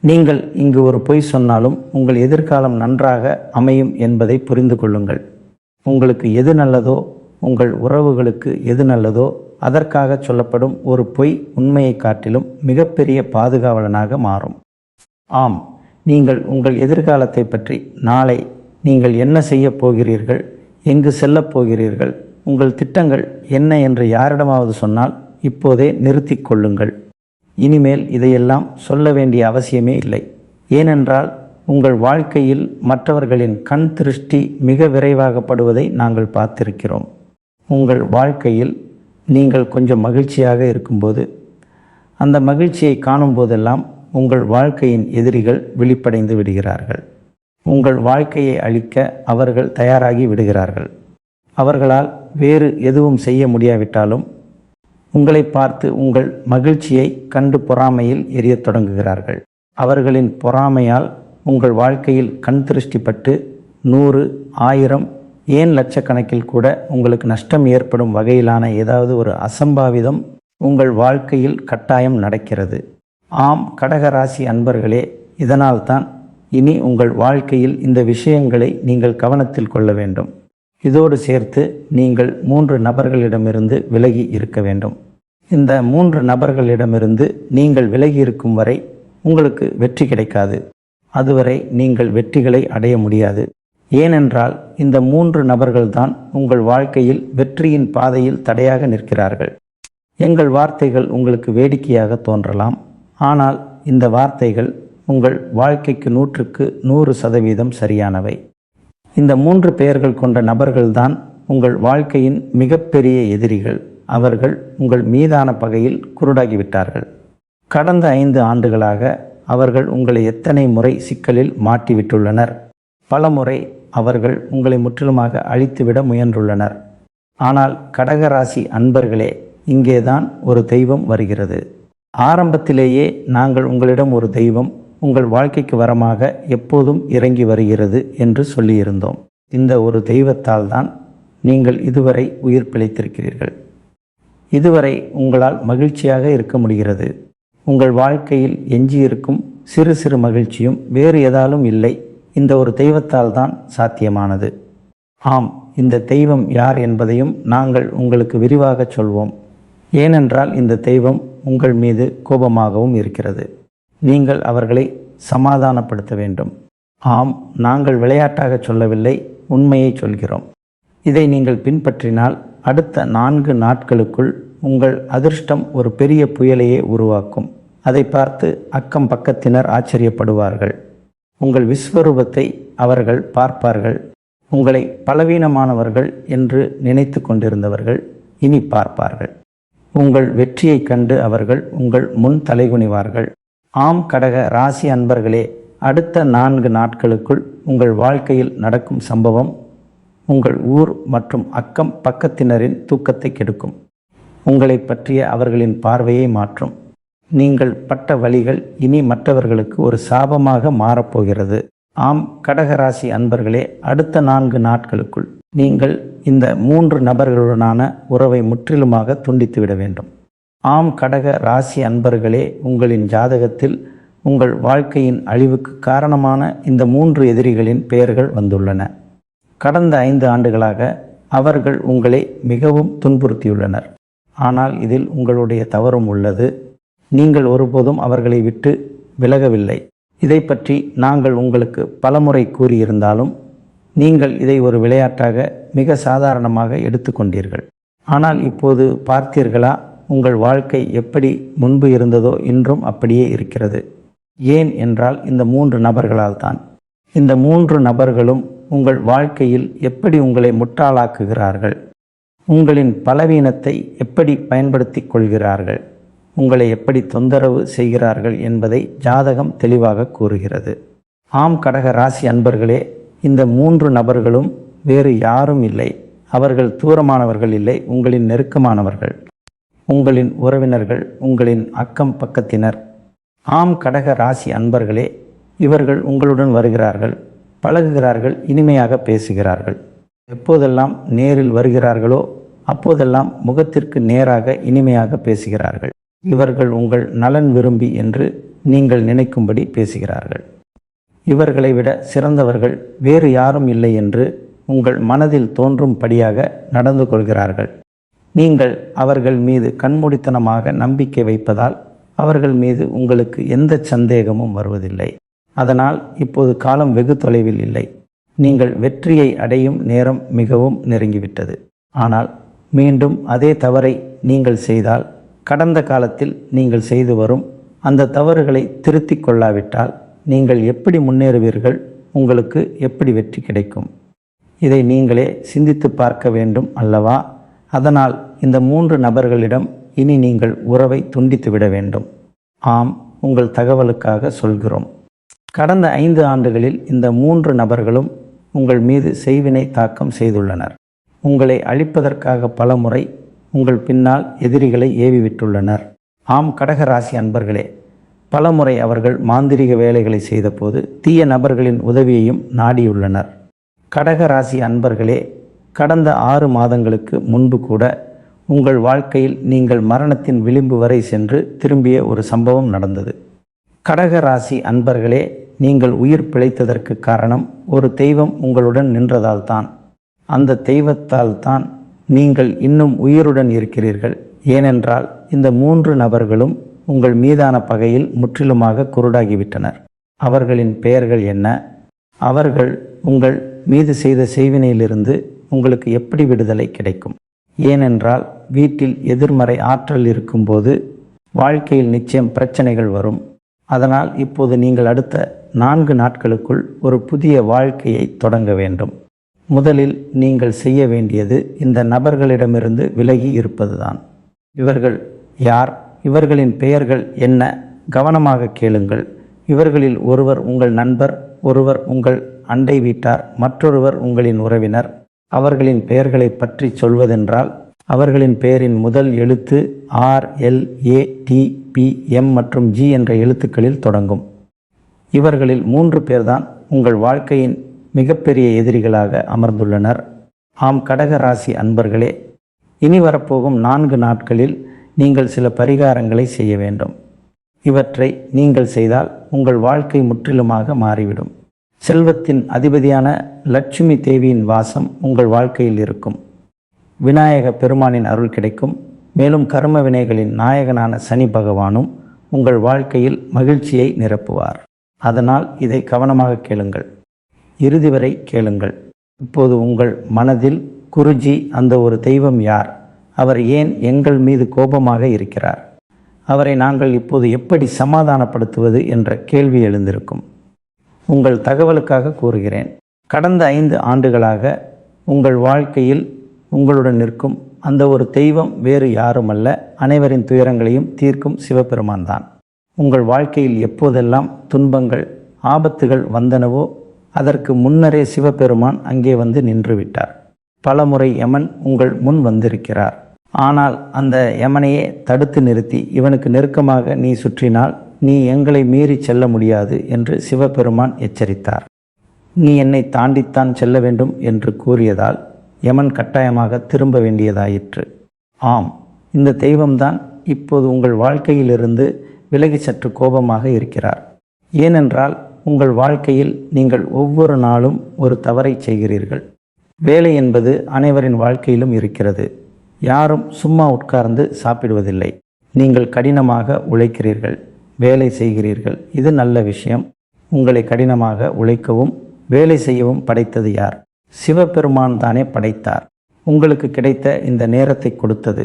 நீங்கள் இங்கு ஒரு பொய் சொன்னாலும் உங்கள் எதிர்காலம் நன்றாக அமையும் என்பதை புரிந்து கொள்ளுங்கள். உங்களுக்கு எது நல்லதோ, உங்கள் உறவுகளுக்கு எது நல்லதோ அதற்காக சொல்லப்படும் ஒரு பொய் உண்மையை காட்டிலும் மிகப்பெரிய பாதுகாவலனாக மாறும். ஆம், நீங்கள் உங்கள் எதிர்காலத்தை பற்றி, நாளை நீங்கள் என்ன செய்யப் போகிறீர்கள், எங்கு செல்லப் போகிறீர்கள், உங்கள் திட்டங்கள் என்ன என்று யாரிடமாவது சொன்னால் இப்போதே நிறுத்தி கொள்ளுங்கள். இனிமேல் இதையெல்லாம் சொல்ல வேண்டிய அவசியமே இல்லை. ஏனென்றால் உங்கள் வாழ்க்கையில் மற்றவர்களின் கண் திருஷ்டி மிக விரைவாகப்படுவதை நாங்கள் பார்த்திருக்கிறோம். உங்கள் வாழ்க்கையில் நீங்கள் கொஞ்சம் மகிழ்ச்சியாக இருக்கும்போது, அந்த மகிழ்ச்சியை காணும் போதெல்லாம் உங்கள் வாழ்க்கையின் எதிரிகள் விழிப்படைந்து விடுகிறார்கள். உங்கள் வாழ்க்கையை அழிக்க அவர்கள் தயாராகி விடுகிறார்கள். அவர்களால் வேறு எதுவும் செய்ய முடியாவிட்டாலும் உங்களை பார்த்து உங்கள் மகிழ்ச்சியை கண்டு பொறாமையில் எரியத் தொடங்குகிறார்கள். அவர்களின் பொறாமையால் உங்கள் வாழ்க்கையில் கண் திருஷ்டிப்பட்டு 100, 1000, ஏன் லட்சக்கணக்கில் கூட உங்களுக்கு நஷ்டம் ஏற்படும் வகையிலான ஏதாவது ஒரு அசம்பாவிதம் உங்கள் வாழ்க்கையில் கட்டாயம் நடக்கிறது. ஆம், கடகராசி அன்பர்களே, இதனால்தான் இனி உங்கள் வாழ்க்கையில் இந்த விஷயங்களை நீங்கள் கவனத்தில் கொள்ள வேண்டும். இதோடு சேர்த்து நீங்கள் 3 நபர்களிடமிருந்து விலகி இருக்க வேண்டும். இந்த 3 நபர்களிடமிருந்து நீங்கள் விலகி இருக்கும் வரை உங்களுக்கு வெற்றி கிடைக்காது. அதுவரை நீங்கள் வெற்றிகளை அடைய முடியாது. ஏனென்றால் இந்த 3 நபர்கள்தான் உங்கள் வாழ்க்கையில் வெற்றியின் பாதையில் தடையாக நிற்கிறார்கள். எங்கள் வார்த்தைகள் உங்களுக்கு வேடிக்கையாக தோன்றலாம். ஆனால் இந்த வார்த்தைகள் உங்கள் வாழ்க்கைக்கு 100க்கு 100% சரியானவை. இந்த 3 பெயர்கள் கொண்ட நபர்கள்தான் உங்கள் வாழ்க்கையின் மிகப்பெரிய எதிரிகள். அவர்கள் உங்கள் மீதான பகையில் குருடாகிவிட்டார்கள். கடந்த 5 ஆண்டுகளாக அவர்கள் உங்களை எத்தனை முறை சிக்கலில் மாட்டிவிட்டுள்ளனர். பல முறை அவர்கள் உங்களை முற்றிலுமாக அழித்துவிட முயன்றுள்ளனர். ஆனால் கடகராசி அன்பர்களே, இங்கேதான் ஒரு தெய்வம் வருகிறது. ஆரம்பத்திலேயே நாங்கள் உங்களிடம் ஒரு தெய்வம் உங்கள் வாழ்க்கைக்கு வரமாக எப்போதும் இறங்கி வருகிறது என்று சொல்லியிருந்தோம். இந்த ஒரு தெய்வத்தால் தான் நீங்கள் இதுவரை உயிர் பிழைத்திருக்கிறீர்கள். இதுவரை உங்களால் மகிழ்ச்சியாக இருக்க முடிகிறது. உங்கள் வாழ்க்கையில் எஞ்சியிருக்கும் சிறு சிறு மகிழ்ச்சியும் வேறு எதாலும் இல்லை, இந்த ஒரு தெய்வத்தால் தான் சாத்தியமானது. ஆம், இந்த தெய்வம் யார் என்பதையும் நாங்கள் உங்களுக்கு விரிவாக சொல்வோம். ஏனென்றால் இந்த தெய்வம் உங்கள் மீது கோபமாகவும் இருக்கிறது. நீங்கள் அவர்களை சமாதானப்படுத்த வேண்டும். ஆம், நாங்கள் விளையாட்டாக சொல்லவில்லை, உண்மையை சொல்கிறோம். இதை நீங்கள் பின்பற்றினால் அடுத்த 4 நாட்களுக்குள் உங்கள் அதிர்ஷ்டம் ஒரு பெரிய புயலையே உருவாக்கும். அதை பார்த்து அக்கம் பக்கத்தினர் ஆச்சரியப்படுவார்கள். உங்கள் விஸ்வரூபத்தை அவர்கள் பார்ப்பார்கள். உங்களை பலவீனமானவர்கள் என்று நினைத்து கொண்டிருந்தவர்கள் இனி பார்ப்பார்கள். உங்கள் வெற்றியைக் கண்டு அவர்கள் உங்கள் முன் தலைகுனிவார்கள். ஆம், கடக ராசி அன்பர்களே, அடுத்த 4 நாட்களுக்குள் உங்கள் வாழ்க்கையில் நடக்கும் சம்பவம் உங்கள் ஊர் மற்றும் அக்கம் பக்கத்தினரின் தூக்கத்தை கெடுக்கும். உங்களை பற்றிய அவர்களின் பார்வையை மாற்றும். நீங்கள் பட்ட வழிகள் இனி மற்றவர்களுக்கு ஒரு சாபமாக மாறப்போகிறது. ஆம், கடகராசி அன்பர்களே, அடுத்த 4 நாட்களுக்குள் நீங்கள் இந்த 3 நபர்களுடனான உறவை முற்றிலுமாக துண்டித்துவிட வேண்டும். ஆம், கடக ராசி அன்பர்களே, உங்களின் ஜாதகத்தில் உங்கள் வாழ்க்கையின் அழிவுக்கு காரணமான இந்த 3 எதிரிகளின் பெயர்கள் வந்துள்ளன. கடந்த 5 ஆண்டுகளாக அவர்கள் உங்களை மிகவும் துன்புறுத்தியுள்ளனர். ஆனால் இதில் உங்களுடைய தவறும் உள்ளது. நீங்கள் ஒருபோதும் அவர்களை விட்டு விலகவில்லை. இதை பற்றி நாங்கள் உங்களுக்கு பலமுறை கூறியிருந்தாலும் நீங்கள் இதை ஒரு விளையாட்டாக மிக சாதாரணமாக எடுத்துக்கொண்டீர்கள். ஆனால் இப்போது பார்த்தீர்களா, உங்கள் வாழ்க்கை எப்படி முன்பு இருந்ததோ இன்றும் அப்படியே இருக்கிறது. ஏன் என்றால் இந்த 3 நபர்களால் தான். இந்த மூன்று நபர்களும் உங்கள் வாழ்க்கையில் எப்படி உங்களை முட்டாளாக்குகிறார்கள், உங்களின் பலவீனத்தை எப்படி பயன்படுத்தி கொள்கிறார்கள், உங்களை எப்படி தொந்தரவு செய்கிறார்கள் என்பதை ஜாதகம் தெளிவாக கூறுகிறது. ஆம் கடக ராசி அன்பர்களே, இந்த மூன்று நபர்களும் வேறு யாரும் இல்லை. அவர்கள் தூரமானவர்கள் இல்லை, உங்களின் நெருக்கமானவர்கள், உங்களின் உறவினர்கள், உங்களின் அக்கம் பக்கத்தினர். ஆம் கடக ராசி அன்பர்களே, இவர்கள் உங்களுடன் வருகிறார்கள், பழகுகிறார்கள், இனிமையாக பேசுகிறார்கள். எப்போதெல்லாம் நேரில் வருகிறார்களோ அப்போதெல்லாம் முகத்திற்கு நேராக இனிமையாக பேசுகிறார்கள். இவர்கள் உங்கள் நலன் விரும்பி என்று நீங்கள் நினைக்கும்படி பேசுகிறார்கள். இவர்களை விட சிறந்தவர்கள் வேறு யாரும் இல்லை என்று உங்கள் மனதில் தோன்றும்படியாக நடந்து கொள்கிறார்கள். நீங்கள் அவர்கள் மீது கண்மூடித்தனமாக நம்பிக்கை வைப்பதால் அவர்கள் மீது உங்களுக்கு எந்த சந்தேகமும் வருவதில்லை. அதனால் இப்போது காலம் வெகு தொலைவில் இல்லை. நீங்கள் வெற்றியை அடையும் நேரம் மிகவும் நெருங்கிவிட்டது. ஆனால் மீண்டும் அதே தவறை நீங்கள் செய்தால், கடந்த காலத்தில் நீங்கள் செய்து வரும் அந்த தவறுகளை திருத்திக் கொள்ளாவிட்டால் நீங்கள் எப்படி முன்னேறுவீர்கள், உங்களுக்கு எப்படி வெற்றி கிடைக்கும்? இதை நீங்களே சிந்தித்து பார்க்க வேண்டும் அல்லவா? அதனால் இந்த மூன்று நபர்களிடம் இனி நீங்கள் உறவை துண்டித்து விட வேண்டும். ஆம், உங்கள் தகவலுக்காக சொல்கிறோம். கடந்த 5 ஆண்டுகளில் இந்த மூன்று நபர்களும் உங்கள் மீது செய்வினை தாக்கம் செய்துள்ளனர். உங்களை அழிப்பதற்காக பலமுறை உங்கள் பின்னால் எதிரிகளை ஏவிவிட்டுள்ளனர். ஆம் கடகராசி அன்பர்களே, பலமுறை அவர்கள் மாந்திரிக வேலைகளை செய்தபோது தீய நபர்களின் உதவியையும் நாடியுள்ளனர். கடகராசி அன்பர்களே, கடந்த 6 மாதங்களுக்கு முன்பு கூட உங்கள் வாழ்க்கையில் நீங்கள் மரணத்தின் விளிம்பு வரை சென்று திரும்பிய ஒரு சம்பவம் நடந்தது. கடகராசி அன்பர்களே, நீங்கள் உயிர் பிழைத்ததற்கு காரணம் ஒரு தெய்வம் உங்களுடன் நின்றதால் தான். அந்த தெய்வத்தால் தான் நீங்கள் இன்னும் உயிருடன் இருக்கிறீர்கள். ஏனென்றால் இந்த 3 நபர்களும் உங்கள் மீதான பகையில் முற்றிலுமாக குருடாகிவிட்டனர். அவர்களின் பெயர்கள் என்ன? அவர்கள் உங்கள் மீது செய்த செய்வினையிலிருந்து உங்களுக்கு எப்படி விடுதலை கிடைக்கும்? ஏனென்றால் வீட்டில் எதிர்மறை ஆற்றல் இருக்கும்போது வாழ்க்கையில் நிச்சயம் பிரச்சனைகள் வரும். அதனால் இப்போது நீங்கள் அடுத்த 4 நாட்களுக்குள் ஒரு புதிய வாழ்க்கையை தொடங்க வேண்டும். முதலில் நீங்கள் செய்ய வேண்டியது இந்த நபர்களிடமிருந்து விலகி இருப்பதுதான். இவர்கள் யார்? இவர்களின் பெயர்கள் என்ன? கவனமாக கேளுங்கள். இவர்களில் ஒருவர் உங்கள் நண்பர், ஒருவர் உங்கள் அண்டை வீட்டார், மற்றொருவர் உங்களின் உறவினர். அவர்களின் பெயர்களை பற்றி சொல்வதென்றால் அவர்களின் பெயரின் முதல் எழுத்து RLATPM மற்றும் G என்ற எழுத்துக்களில் தொடங்கும். இவர்களில் 3 பேர்தான் உங்கள் வாழ்க்கையின் மிகப்பெரிய எதிரிகளாக அமர்ந்துள்ளனர். ஆம் கடக ராசி அன்பர்களே, இனி வரப்போகும் 4 நாட்களில் நீங்கள் சில பரிகாரங்களை செய்ய வேண்டும். இவற்றை நீங்கள் செய்தால் உங்கள் வாழ்க்கை முற்றிலுமாக மாறிவிடும். செல்வத்தின் அதிபதியான லட்சுமி தேவியின் வாசம் உங்கள் வாழ்க்கையில் இருக்கும். விநாயக பெருமானின் அருள் கிடைக்கும். மேலும் கர்ம வினைகளின் நாயகனான சனி பகவானும் உங்கள் வாழ்க்கையில் மகிழ்ச்சியை நிரப்புவார். அதனால் இதை கவனமாக கேளுங்கள், இறுதி வரை கேளுங்கள். இப்போது உங்கள் மனதில் குருஜி, அந்த ஒரு தெய்வம் யார்? அவர் ஏன் எங்கள் மீது கோபமாக இருக்கிறார்? அவரை நாங்கள் இப்போது எப்படி சமாதானப்படுத்துவது என்ற கேள்வி எழுந்திருக்கும். உங்கள் தகவலுக்காக கூறுகிறேன். கடந்த 5 ஆண்டுகளாக உங்கள் வாழ்க்கையில் உங்களுடன் நிற்கும் அந்த ஒரு தெய்வம் வேறு யாருமல்ல, அனைவரின் துயரங்களையும் தீர்க்கும் சிவபெருமான் தான். உங்கள் வாழ்க்கையில் எப்போதெல்லாம் துன்பங்கள், ஆபத்துகள் வந்தனவோ அதற்கு முன்னரே சிவபெருமான் அங்கே வந்து நின்று விட்டார். பலமுறை யமன் உங்கள் முன் வந்திருக்கிறார். ஆனால் அந்த யமனையே தடுத்து நிறுத்தி, இவனுக்கு நெருக்கமாக நீ சுற்றினால் நீ எங்களை மீறி செல்ல முடியாது என்று சிவபெருமான் எச்சரித்தார். நீ என்னை தாண்டித்தான் செல்ல வேண்டும் என்று கூறியதால் யமன் கட்டாயமாக திரும்ப வேண்டியதாயிற்று. ஆம், இந்த தெய்வம்தான் இப்போது உங்கள் வாழ்க்கையிலிருந்து விலகி சற்று கோபமாக இருக்கிறார். ஏனென்றால் உங்கள் வாழ்க்கையில் நீங்கள் ஒவ்வொரு நாளும் ஒரு தவறை செய்கிறீர்கள். வேலை என்பது அனைவரின் வாழ்க்கையிலும் இருக்கிறது. யாரும் சும்மா உட்கார்ந்து சாப்பிடுவதில்லை. நீங்கள் கடினமாக உழைக்கிறீர்கள், வேலை செய்கிறீர்கள். இது நல்ல விஷயம். உங்களை கடினமாக உழைக்கவும் வேலை செய்யவும் படைத்தது யார்? சிவபெருமான் தானே படைத்தார். உங்களுக்கு கிடைத்த இந்த நேரத்தை கொடுத்தது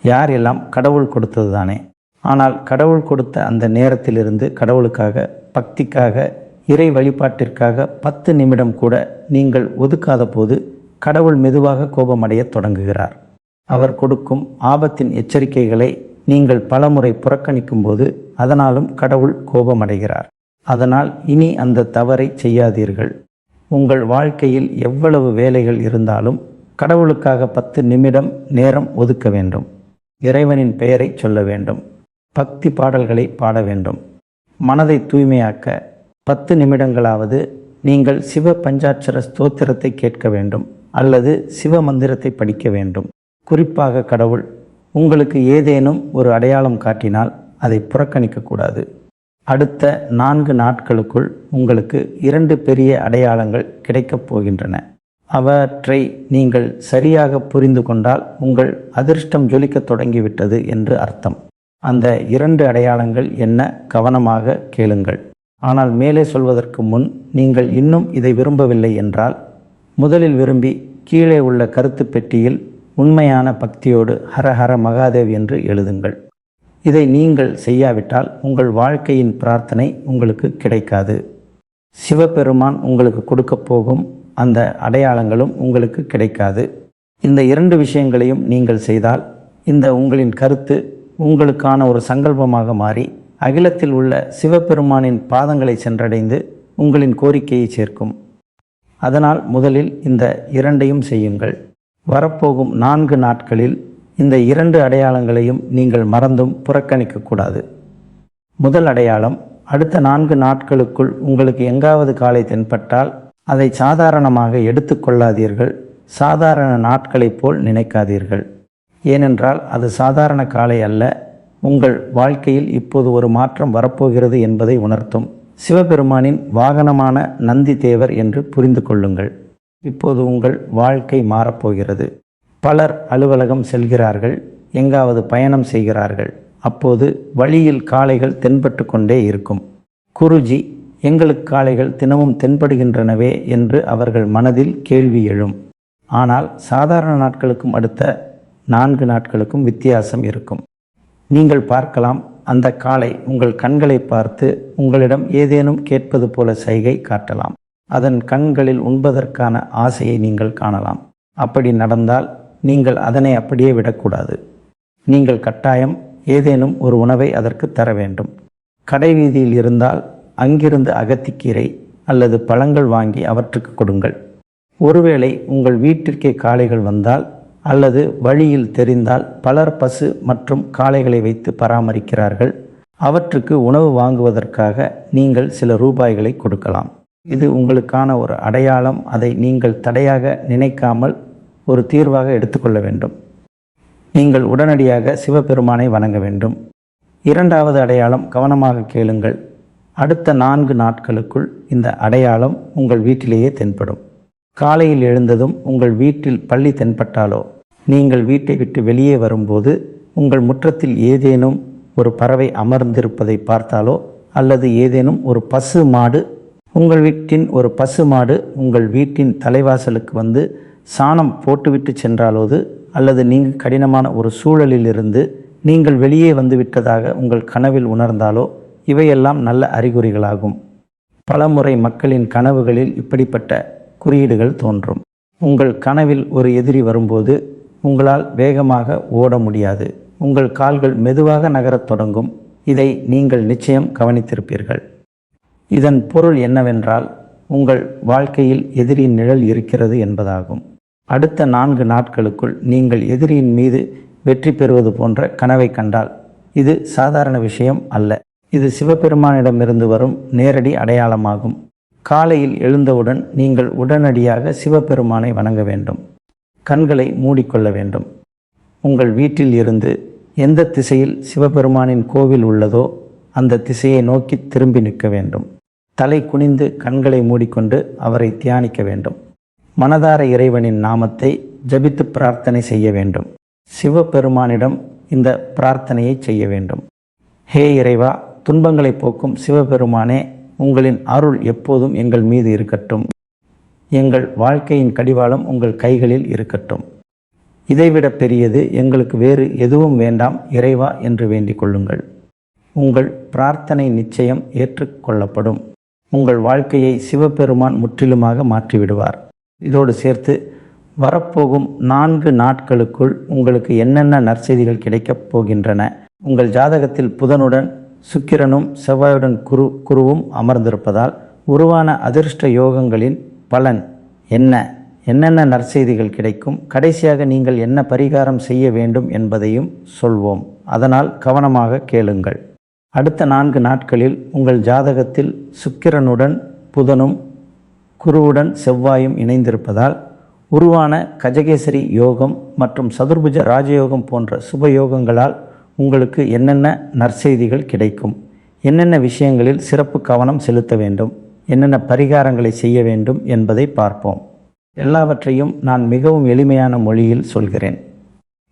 யார்? எல்லாம் கடவுள் கொடுத்தது தானே. ஆனால் கடவுள் கொடுத்த அந்த நேரத்திலிருந்து கடவுளுக்காக, பக்திக்காக இறை வழிபாட்டிற்காக 10 நிமிடம் கூட நீங்கள் ஒதுக்காத போது கடவுள் மெதுவாக கோபமடைய தொடங்குகிறார். அவர் கொடுக்கும் ஆபத்தின் எச்சரிக்கைகளை நீங்கள் பலமுறை புறக்கணிக்கும் போது அதனாலும் கடவுள் கோபமடைகிறார். அதனால் இனி அந்த தவறை செய்யாதீர்கள். உங்கள் வாழ்க்கையில் எவ்வளவு வேலைகள் இருந்தாலும் கடவுளுக்காக 10 நிமிடம் நேரம் ஒதுக்க வேண்டும். இறைவனின் பெயரை சொல்ல வேண்டும். பக்தி பாடல்களை பாட வேண்டும். மனதை தூய்மையாக்க 10 நிமிடங்களாவது நீங்கள் சிவ பஞ்சாட்சர ஸ்தோத்திரத்தை கேட்க வேண்டும் அல்லது சிவ மந்திரத்தை படிக்க வேண்டும். குறிப்பாக கடவுள் உங்களுக்கு ஏதேனும் ஒரு அடையாளம் காட்டினால் அதை புறக்கணிக்கக்கூடாது. அடுத்த 4 நாட்களுக்குள் உங்களுக்கு 2 பெரிய அடையாளங்கள் கிடைக்கப் போகின்றன. அவற்றை நீங்கள் சரியாக புரிந்து கொண்டால் உங்கள் அதிர்ஷ்டம் ஜொலிக்கத் தொடங்கிவிட்டது என்று அர்த்தம். அந்த 2 அடையாளங்கள் என்ன? கவனமாக கேளுங்கள். ஆனால் மேலே சொல்வதற்கு முன் நீங்கள் இன்னும் இதை விரும்பவில்லை என்றால் முதலில் விரும்பி கீழே உள்ள கருத்து பெட்டியில் உண்மையான பக்தியோடு ஹர ஹர மகாதேவ் என்று எழுதுங்கள். இதை நீங்கள் செய்யாவிட்டால் உங்கள் வாழ்க்கையின் பிரார்த்தனை உங்களுக்கு கிடைக்காது. சிவபெருமான் உங்களுக்கு கொடுக்க போகும் அந்த அடையாளங்களும் உங்களுக்கு கிடைக்காது. இந்த 2 விஷயங்களையும் நீங்கள் செய்தால் இந்த உங்களின் கருத்து உங்களுக்கான ஒரு சங்கல்பமாக மாறி அகிலத்தில் உள்ள சிவபெருமானின் பாதங்களை சென்றடைந்து உங்களின் கோரிக்கையை சேர்க்கும். அதனால் முதலில் இந்த 2ஐயும் செய்யுங்கள். வரப்போகும் 4 நாட்களில் இந்த 2 அடையாளங்களையும் நீங்கள் மறந்தும் புறக்கணிக்கக்கூடாது. முதல் அடையாளம், அடுத்த 4 நாட்களுக்குள் உங்களுக்கு எங்காவது காலை தென்பட்டால் அதை சாதாரணமாக எடுத்துக்கொள்ளாதீர்கள். சாதாரண நாட்களைப் போல் நினைக்காதீர்கள். ஏனென்றால் அது சாதாரண காலை அல்ல. உங்கள் வாழ்க்கையில் இப்போது ஒரு மாற்றம் வரப்போகிறது என்பதை உணர்த்தும் சிவபெருமானின் வாகனமான நந்தி தேவர் என்று புரிந்து கொள்ளுங்கள். இப்போது உங்கள் வாழ்க்கை மாறப்போகிறது. பலர் அலுவலகம் செல்கிறார்கள், எங்காவது பயணம் செய்கிறார்கள். அப்போது வழியில் காளைகள் தென்பட்டு கொண்டே இருக்கும். குருஜி, எங்களுக்கு காளைகள் தினமும் தென்படுகின்றனவே என்று அவர்கள் மனதில் கேள்வி எழும். ஆனால் சாதாரண நாட்களுக்கும் அடுத்த 4 நாட்களுக்கும் வித்தியாசம் இருக்கும். நீங்கள் பார்க்கலாம், அந்த காளை உங்கள் கண்களை பார்த்து உங்களிடம் ஏதேனும் கேட்பது போல சைகை காட்டலாம். அதன் கண்களில் உண்பதற்கான ஆசையை நீங்கள் காணலாம். அப்படி நடந்தால் நீங்கள் அதனை அப்படியே விடக்கூடாது. நீங்கள் கட்டாயம் ஏதேனும் ஒரு உணவை அதற்கு தர வேண்டும். கடைவீதியில் இருந்தால் அங்கிருந்து அகத்திக்கீரை அல்லது பழங்கள் வாங்கி அவற்றுக்கு கொடுங்கள். ஒருவேளை உங்கள் வீட்டிற்கே காளைகள் வந்தால் அல்லது வழியில் தெரிந்தால் பலர் பசு மற்றும் காளைகளை வைத்து பராமரிக்கிறார்கள். அவற்றுக்கு உணவு வாங்குவதற்காக நீங்கள் சில ரூபாய்களை கொடுக்கலாம். இது உங்களுக்கான ஒரு அடையாளம். அதை நீங்கள் தடையாக நினைக்காமல் ஒரு தீர்வாக எடுத்துக்கொள்ள வேண்டும். நீங்கள் உடனடியாக சிவபெருமானை வணங்க வேண்டும். 2வது அடையாளம், கவனமாக கேளுங்கள். அடுத்த 4 நாட்களுக்குள் இந்த அடையாளம் உங்கள் வீட்டிலேயே தென்படும். காலையில் எழுந்ததும் உங்கள் வீட்டில் பள்ளி தென்பட்டாலோ, நீங்கள் வீட்டை விட்டு வெளியே வரும்போது உங்கள் முற்றத்தில் ஏதேனும் ஒரு பறவை அமர்ந்திருப்பதை பார்த்தாலோ அல்லது ஏதேனும் ஒரு பசு மாடு உங்கள் வீட்டின் தலைவாசலுக்கு வந்து சாணம் போட்டுவிட்டு சென்றாலோது அல்லது நீங்கள் கடினமான ஒரு சூழலிலிருந்து நீங்கள் வெளியே வந்துவிட்டதாக உங்கள் கனவில் உணர்ந்தாலோ இவையெல்லாம் நல்ல அறிகுறிகளாகும். பலமுறை மக்களின் கனவுகளில் இப்படிப்பட்ட குறியீடுகள் தோன்றும். உங்கள் கனவில் ஒரு எதிரி வரும்போது உங்களால் வேகமாக ஓட முடியாது. உங்கள் கால்கள் மெதுவாக நகரத் தொடங்கும். இதை நீங்கள் நிச்சயம் கவனித்திருப்பீர்கள். இதன் பொருள் என்னவென்றால் உங்கள் வாழ்க்கையில் எதிரியின் நிழல் இருக்கிறது என்பதாகும். அடுத்த 4 நாட்களுக்குள் நீங்கள் எதிரியின் மீது வெற்றி பெறுவது போன்ற கனவை கண்டால் இது சாதாரண விஷயம் அல்ல. இது சிவபெருமானிடமிருந்து வரும் நேரடி அடையாளமாகும். காலையில் எழுந்தவுடன் நீங்கள் உடனடியாக சிவபெருமானை வணங்க வேண்டும். கண்களை மூடிக்கொள்ள வேண்டும். உங்கள் வீட்டில் இருந்து எந்த திசையில் சிவபெருமானின் கோவில் உள்ளதோ அந்த திசையை நோக்கி திரும்பி நிற்க வேண்டும். தலை குனிந்து கண்களை மூடிக்கொண்டு அவரை தியானிக்க வேண்டும். மனதார இறைவனின் நாமத்தை ஜபித்து பிரார்த்தனை செய்ய வேண்டும். சிவபெருமானிடம் இந்த பிரார்த்தனையை செய்ய வேண்டும். ஹே இறைவா, துன்பங்களை போக்கும் சிவபெருமானே, உங்களின் அருள் எப்போதும் எங்கள் மீது இருக்கட்டும். எங்கள் வாழ்க்கையின் கடிவாளம் உங்கள் கைகளில் இருக்கட்டும். இதைவிட பெரியது எங்களுக்கு வேறு எதுவும் வேண்டாம் இறைவா என்று வேண்டிக் கொள்ளுங்கள். உங்கள் பிரார்த்தனை நிச்சயம் ஏற்றுக்கொள்ளப்படும். உங்கள் வாழ்க்கையை சிவபெருமான் முற்றிலுமாக மாற்றிவிடுவார். இதோடு சேர்த்து வரப்போகும் 4 நாட்களுக்குள் உங்களுக்கு என்னென்ன நற்செய்திகள் கிடைக்கப் போகின்றன, உங்கள் ஜாதகத்தில் புதனுடன் சுக்கிரனும் செவ்வாயுடன் குருவும் அமர்ந்திருப்பதால் உருவான அதிர்ஷ்ட யோகங்களின் பலன் என்னென்ன நற்செய்திகள் கிடைக்கும், கடைசியாக நீங்கள் என்ன பரிகாரம் செய்ய வேண்டும் என்பதையும் சொல்வோம். அதனால் கவனமாக கேளுங்கள். அடுத்த 4 நாட்களில் உங்கள் ஜாதகத்தில் சுக்கிரனுடன் புதனும் குருவுடன் செவ்வாயும் இணைந்திருப்பதால் உருவான கஜகேசரி யோகம் மற்றும் சதுர்புஜ ராஜயோகம் போன்ற சுபயோகங்களால் உங்களுக்கு என்னென்ன நற்செய்திகள் கிடைக்கும், என்னென்ன விஷயங்களில் சிறப்பு கவனம் செலுத்த வேண்டும், என்னென்ன பரிகாரங்களை செய்ய வேண்டும் என்பதை பார்ப்போம். எல்லாவற்றையும் நான் மிகவும் எளிமையான மொழியில் சொல்கிறேன்.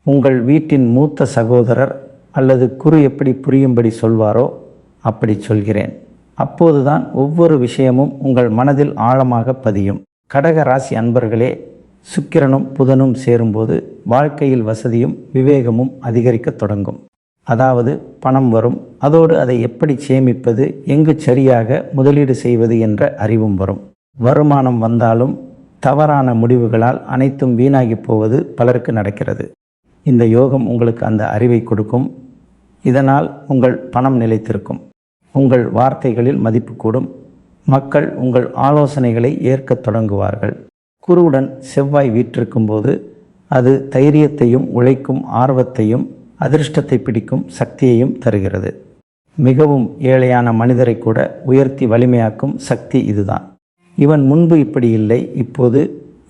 உங்கள் வீட்டின் மூத்த சகோதரர் அல்லது குரு எப்படி புரியும்படி சொல்வாரோ அப்படி சொல்கிறேன். அப்போதுதான் ஒவ்வொரு விஷயமும் உங்கள் மனதில் ஆழமாக பதியும். கடக ராசி அன்பர்களே, சுக்கிரனும் புதனும் சேரும்போது வாழ்க்கையில் வசதியும் விவேகமும் அதிகரிக்க தொடங்கும். அதாவது பணம் வரும், அதோடு அதை எப்படி சேமிப்பது, எங்கு சரியாக முதலீடு செய்வது என்ற அறிவும் வரும். வருமானம் வந்தாலும் தவறான முடிவுகளால் அனைத்தும் வீணாகி போவது பலருக்கு நடக்கிறது. இந்த யோகம் உங்களுக்கு அந்த அறிவை கொடுக்கும். இதனால் உங்கள் பணம் நிலைத்திருக்கும். உங்கள் வார்த்தைகளில் மதிப்பு கூடும். மக்கள் உங்கள் ஆலோசனைகளை ஏற்கத் தொடங்குவார்கள். குருவுடன் செவ்வாய் வீற்றிருக்கும் போது அது தைரியத்தையும் உழைக்கும் ஆர்வத்தையும் அதிர்ஷ்டத்தை பிடிக்கும் சக்தியையும் தருகிறது. மிகவும் ஏழையான மனிதரை கூட உயர்த்தி வலிமையாக்கும் சக்தி இதுதான். இவன் முன்பு இப்படி இல்லை, இப்போது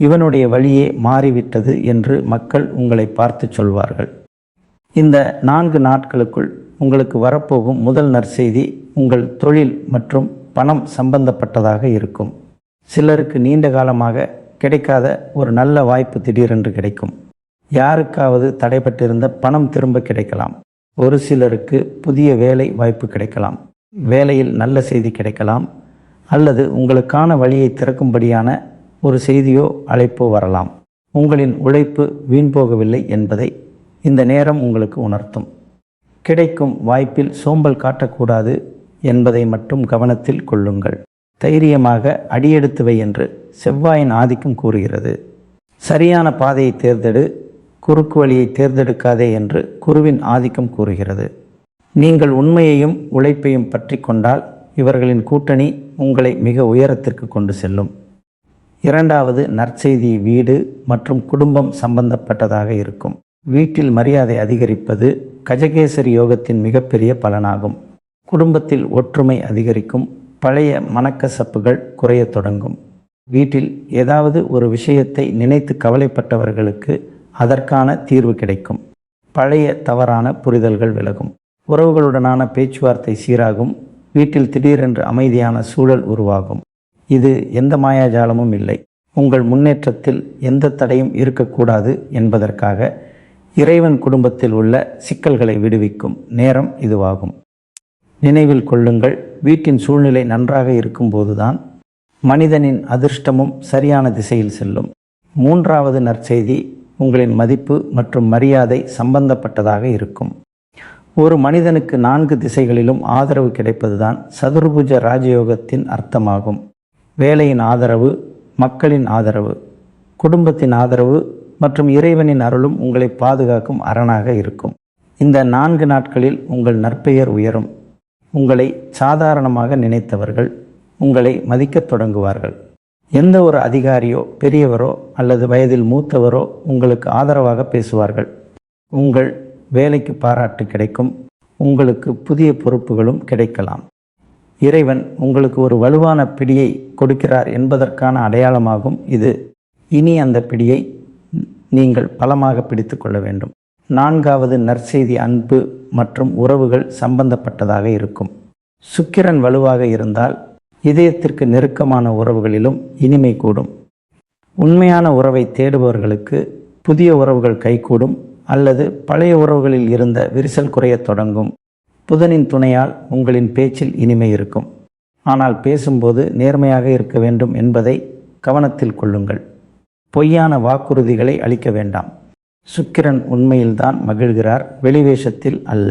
இவனுடைய வழியே மாறிவிட்டது என்று மக்கள் உங்களை பார்த்து சொல்வார்கள். இந்த 4 நாட்களுக்குள் உங்களுக்கு வரப்போகும் முதல் நற்செய்தி உங்கள் தொழில் மற்றும் பணம் சம்பந்தப்பட்டதாக இருக்கும். சிலருக்கு நீண்ட காலமாக கிடைக்காத ஒரு நல்ல வாய்ப்பு திடீரென்று கிடைக்கும். யாருக்காவது தடைப்பட்டிருந்த பணம் திரும்ப கிடைக்கலாம். ஒரு சிலருக்கு புதிய வேலை வாய்ப்பு கிடைக்கலாம். வேலையில் நல்ல செய்தி கிடைக்கலாம். அல்லது உங்களுக்கான வழியை திறக்கும்படியான ஒரு செய்தியோ அழைப்போ வரலாம். உங்களின் உழைப்பு வீண் போகவில்லை என்பதை இந்த நேரம் உங்களுக்கு உணர்த்தும். கிடைக்கும் வாய்ப்பில் சோம்பல் காட்டக்கூடாது என்பதை மட்டும் கவனத்தில் கொள்ளுங்கள். தைரியமாக அடியெடுத்துவை என்று செவ்வாயின் ஆதிக்கம் கூறுகிறது. சரியான பாதையை தேர்ந்தெடு, குறுக்கு வழியை தேர்ந்தெடுக்காதே என்று குருவின் ஆதிக்கம் கூறுகிறது. நீங்கள் உண்மையையும் உழைப்பையும் பற்றி கொண்டால் இவர்களின் கூட்டணி உங்களை மிக உயரத்திற்கு கொண்டு செல்லும். 2வது நற்செய்தி வீடு மற்றும் குடும்பம் சம்பந்தப்பட்டதாக இருக்கும். வீட்டில் மரியாதை அதிகரிப்பது கஜகேசரி யோகத்தின் மிகப்பெரிய பலனாகும். குடும்பத்தில் ஒற்றுமை அதிகரிக்கும். பழைய மனக்கசப்புகள் குறையத் தொடங்கும். வீட்டில் ஏதாவது ஒரு விஷயத்தை நினைத்து கவலைப்பட்டவர்களுக்கு அதற்கான தீர்வு கிடைக்கும். பழைய தவறான புரிதல்கள் விலகும். உறவுகளுடனான பேச்சுவார்த்தை சீராகும். வீட்டில் திடீரென்று அமைதியான சூழல் உருவாகும். இது எந்த மாயாஜாலமும் இல்லை. உங்கள் முன்னேற்றத்தில் எந்த தடையும் இருக்கக்கூடாது என்பதற்காக இறைவன் குடும்பத்தில் உள்ள சிக்கல்களை விடுவிக்கும் நேரம் இதுவாகும். நினைவில் கொள்ளுங்கள், வீட்டின் சூழ்நிலை நன்றாக இருக்கும்போதுதான் மனிதனின் அதிர்ஷ்டமும் சரியான திசையில் செல்லும். 3வது நற்செய்தி உங்களின் மதிப்பு மற்றும் மரியாதை சம்பந்தப்பட்டதாக இருக்கும். ஒரு மனிதனுக்கு 4 திசைகளிலும் ஆதரவு கிடைப்பதுதான் சதுர்புஜ ராஜயோகத்தின் அர்த்தமாகும். வேலையின் ஆதரவு, மக்களின் ஆதரவு, குடும்பத்தின் ஆதரவு மற்றும் இறைவனின் அருளும் உங்களை பாதுகாக்கும் அரணாக இருக்கும். இந்த 4 நாட்களில் உங்கள் நற்பெயர் உயரும். உங்களை சாதாரணமாக நினைத்தவர்கள் உங்களை மதிக்கத் தொடங்குவார்கள். எந்த ஒரு அதிகாரியோ பெரியவரோ அல்லது வயதில் மூத்தவரோ உங்களுக்கு ஆதரவாக பேசுவார்கள். உங்கள் வேலைக்கு பாராட்டு கிடைக்கும். உங்களுக்கு புதிய பொறுப்புகளும் கிடைக்கலாம். இறைவன் உங்களுக்கு ஒரு வலுவான பிடியை கொடுக்கிறார் என்பதற்கான அடையாளமாகும் இது. இனி அந்த பிடியை நீங்கள் பலமாக பிடித்து கொள்ள வேண்டும். 4வது நற்செய்தி அன்பு மற்றும் உறவுகள் சம்பந்தப்பட்டதாக இருக்கும். சுக்கிரன் வலுவாக இருந்தால் இதயத்திற்கு நெருக்கமான உறவுகளிலும் இனிமை கூடும். உண்மையான உறவை தேடுபவர்களுக்கு புதிய உறவுகள் கைகூடும் அல்லது பழைய உறவுகளில் இருந்த விரிசல் குறையத் தொடங்கும். புதனின் துணையால் உங்களின் பேச்சில் இனிமை இருக்கும். ஆனால் பேசும்போது நேர்மையாக இருக்க வேண்டும் என்பதை கவனத்தில் கொள்ளுங்கள். பொய்யான வாக்குறுதிகளை அளிக்க வேண்டாம். சுக்கிரன் உண்மையில்தான் மகிழ்கிறார், வெளிவேஷத்தில் அல்ல.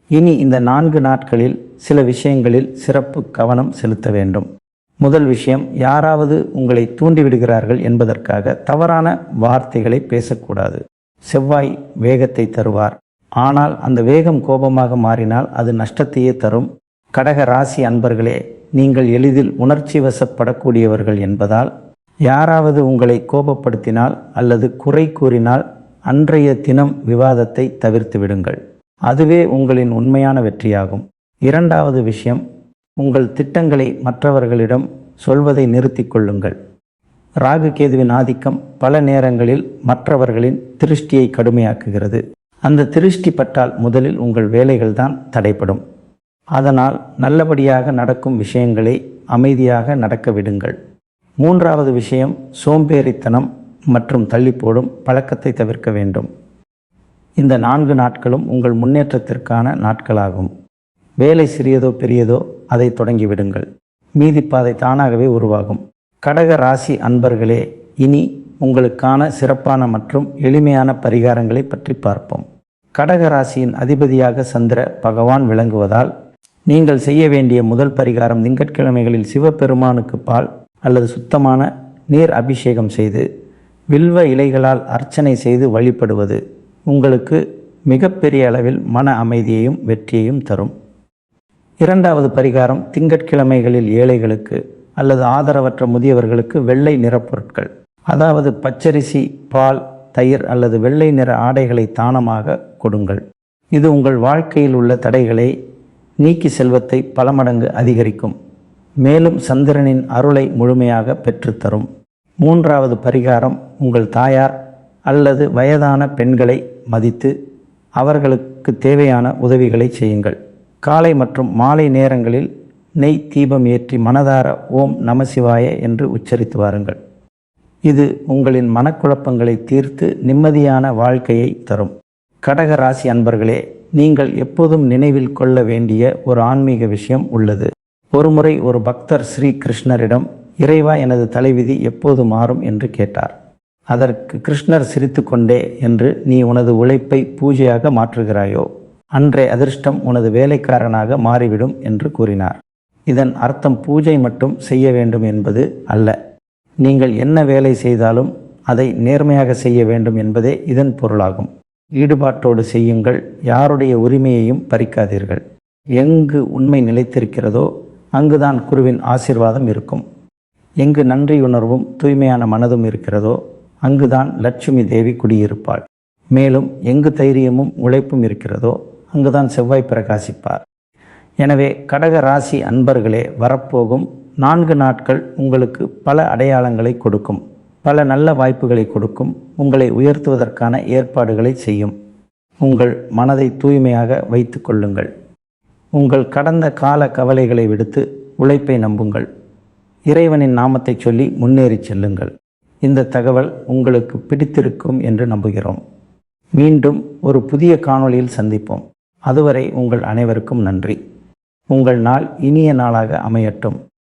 இனி இந்த 4 நாட்களில் சில விஷயங்களில் சிறப்பு கவனம் செலுத்த வேண்டும். முதல் விஷயம், யாராவது உங்களை தூண்டிவிடுகிறார்கள் என்பதற்காக தவறான வார்த்தைகளை பேசக்கூடாது. செவ்வாய் வேகத்தை தருவார், ஆனால் அந்த வேகம் கோபமாக மாறினால் அது நஷ்டத்தையே தரும். கடக ராசி அன்பர்களே, நீங்கள் எளிதில் உணர்ச்சி வசப்படக்கூடியவர்கள் என்பதால் யாராவது உங்களை கோபப்படுத்தினால் அல்லது குறை கூறினால் அன்றைய தினம் விவாதத்தை தவிர்த்து விடுங்கள். அதுவே உங்களின் உண்மையான வெற்றியாகும். இரண்டாவது விஷயம், உங்கள் திட்டங்களை மற்றவர்களிடம் சொல்வதை நிறுத்திக் கொள்ளுங்கள். ராகு கேதுவின் ஆதிக்கம் பல நேரங்களில் மற்றவர்களின் திருஷ்டியை கடுமையாக்குகிறது. அந்த திருஷ்டி பட்டால் முதலில் உங்கள் வேலைகள்தான் தடைப்படும். அதனால் நல்லபடியாக நடக்கும் விஷயங்களை அமைதியாக நடக்க விடுங்கள். மூன்றாவது விஷயம், சோம்பேறித்தனம் மற்றும் தள்ளிப்போடும் பழக்கத்தை தவிர்க்க வேண்டும். இந்த 4 நாட்களும் உங்கள் முன்னேற்றத்திற்கான நாட்களாகும். வேலை சிறியதோ பெரியதோ அதை தொடங்கிவிடுங்கள். மீதி பாதை தானாகவே உருவாகும். கடக ராசி அன்பர்களே, இனி உங்களுக்கான சிறப்பான மற்றும் எளிமையான பரிகாரங்களை பற்றி பார்ப்போம். கடக ராசியின் அதிபதியாக சந்திர பகவான் விளங்குவதால் நீங்கள் செய்ய வேண்டிய முதல் பரிகாரம், திங்கட்கிழமைகளில் சிவபெருமானுக்கு பால் அல்லது சுத்தமான நீர் அபிஷேகம் செய்து வில்வ இலைகளால் அர்ச்சனை செய்து வழிபடுவது உங்களுக்கு மிகப்பெரிய அளவில் மன அமைதியையும் வெற்றியையும் தரும். இரண்டாவது பரிகாரம், திங்கட்கிழமைகளில் ஏழைகளுக்கு அல்லது ஆதரவற்ற முதியவர்களுக்கு வெள்ளை நிறப்பொருட்கள், அதாவது பச்சரிசி, பால், தயிர் அல்லது வெள்ளை நிற ஆடைகளை தானமாக கொடுங்கள். இது உங்கள் வாழ்க்கையில் உள்ள தடைகளை நீக்கி செல்வத்தை பல மடங்கு அதிகரிக்கும். மேலும் சந்திரனின் அருளை முழுமையாக பெற்றுத்தரும். மூன்றாவது பரிகாரம், உங்கள் தாயார் அல்லது வயதான பெண்களை மதித்து அவர்களுக்கு தேவையான உதவிகளை செய்யுங்கள். காலை மற்றும் மாலை நேரங்களில் நெய் தீபம் ஏற்றி மனதார ஓம் நமசிவாய என்று உச்சரித்து வாருங்கள். இது உங்களின் மனக்குழப்பங்களை தீர்த்து நிம்மதியான வாழ்க்கையை தரும். கடக ராசி அன்பர்களே, நீங்கள் எப்போதும் நினைவில் கொள்ள வேண்டிய ஒரு ஆன்மீக விஷயம் உள்ளது. ஒருமுறை ஒரு பக்தர் ஸ்ரீ கிருஷ்ணரிடம், இறைவா, எனது தலைவிதி எப்போது மாறும் என்று கேட்டார். அதற்கு கிருஷ்ணர் சிரித்து கொண்டே, என்று நீ உனது உழைப்பை பூஜையாக மாற்றுகிறாயோ அன்றே அதிர்ஷ்டம் உனது வேலைக்காரனாக மாறிவிடும் என்று கூறினார். இதன் அர்த்தம் பூஜை மட்டும் செய்ய வேண்டும் என்பது அல்ல. நீங்கள் என்ன வேலை செய்தாலும் அதை நேர்மையாக செய்ய வேண்டும் என்பதே இதன் பொருளாகும். ஈடுபாட்டோடு செய்யுங்கள், யாருடைய உரிமையையும் பறிக்காதீர்கள். எங்கு உண்மை நிலைத்திருக்கிறதோ அங்குதான் குருவின் ஆசீர்வாதம் இருக்கும். எங்கு நன்றியுணர்வும் தூய்மையான மனதும் இருக்கிறதோ அங்குதான் லட்சுமி தேவி குடியிருப்பாள். மேலும் எங்கு தைரியமும் உழைப்பும் இருக்கிறதோ அங்குதான் செவ்வாய் பிரகாசிப்பார். எனவே கடக ராசி அன்பர்களே, வரப்போகும் 4 நாட்கள் உங்களுக்கு பல அடையாளங்களை கொடுக்கும், பல நல்ல வாய்ப்புகளை கொடுக்கும், உங்களை உயர்த்துவதற்கான ஏற்பாடுகளை செய்யும். உங்கள் மனதை தூய்மையாக வைத்து கொள்ளுங்கள். உங்கள் கடந்த கால கவலைகளை விடுத்து உழைப்பை நம்புங்கள். இறைவனின் நாமத்தை சொல்லி முன்னேறி செல்லுங்கள். இந்த தகவல் உங்களுக்கு பிடித்திருக்கும் என்று நம்புகிறோம். மீண்டும் ஒரு புதிய காணொளியில் சந்திப்போம். அதுவரை உங்கள் அனைவருக்கும் நன்றி. உங்கள் நாள் இனிய நாளாக அமையட்டும்.